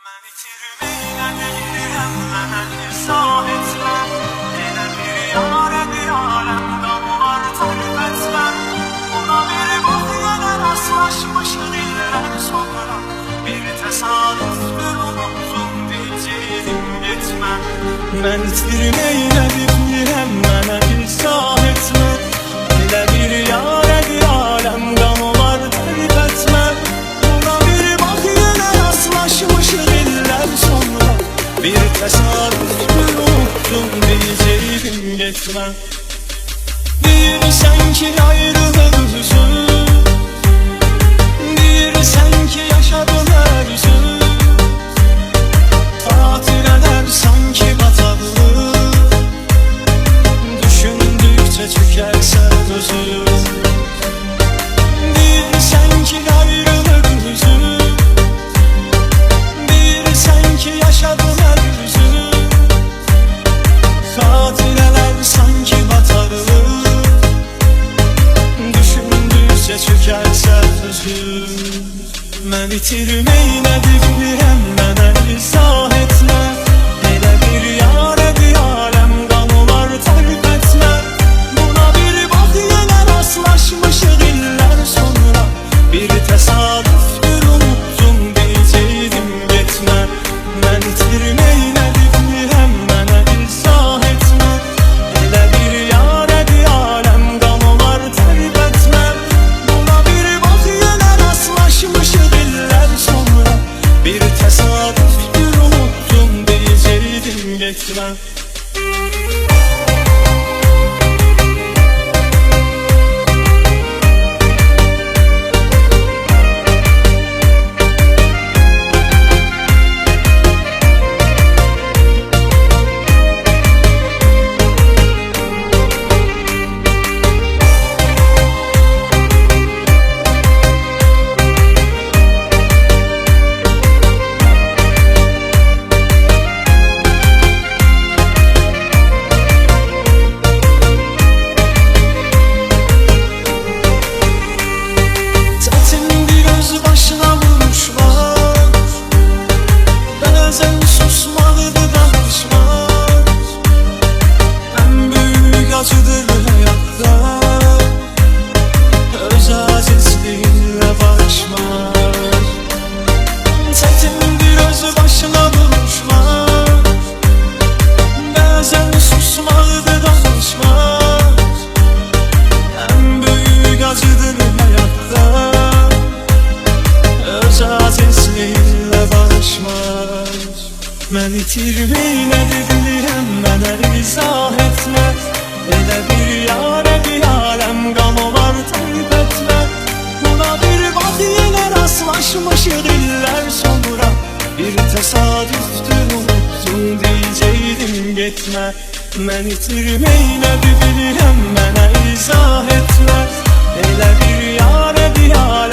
Mən itirməklə deyirəm, mənə izah etmə. Elə bir yarədi aləm qanlar tərif etmə. Buna bir bax yenə rastlaşmışıq illər sonra. Bir təsadüfdür unutdum deyəcəydim getmə. Mən itirməklə deyirəm, mənə izah etmə. Elə bir yarədi aləm qanlar tərif etmə. Buna bir bax yenə rastlaşmışıq sonra. Bir təsadüfdür unutdum deyəcəydim getmə. Deyirsən ki ayrılıq üzüm, deyirsən ki yaşadın özü. Xatirələr sanki bataqlıq, düşündükcə çökərsən özüm. Deyirsən ki ayrılıq üzüm, yaşadın özüm. Xatirələr sanki batarlıq, düşündükcə çökərsən özüm. Mən itirməklə bilirəm, mənə izah etmə. Elə bir yarədi aləm qanlar tərif etmə. Buna bir bax yenə rastlaşmışıq illər sonra. Bir təsadüfdür unutdum deyəcəydim getmə. Mən itirməklə bilirəm, mənə izah etmə. Elə bir yarədi aləm qanlar tərif etmə. Buna bir bax yenə rastlaşmışıq illər sonra. Bir təsadüfdür unutdum deyəcəydim getmə. Mən itirməklə bilirəm, mənə izah etmə. Elə bir yarədi aləm qanlar tərif etmə. Buna bir bax yenə rastlaşmışıq illər sonra. Bir təsadüfdür unutdum deyəcəydim getmə. Mən itirməklə bilirəm, mənə izah etmə. Elə bir yarədi aləm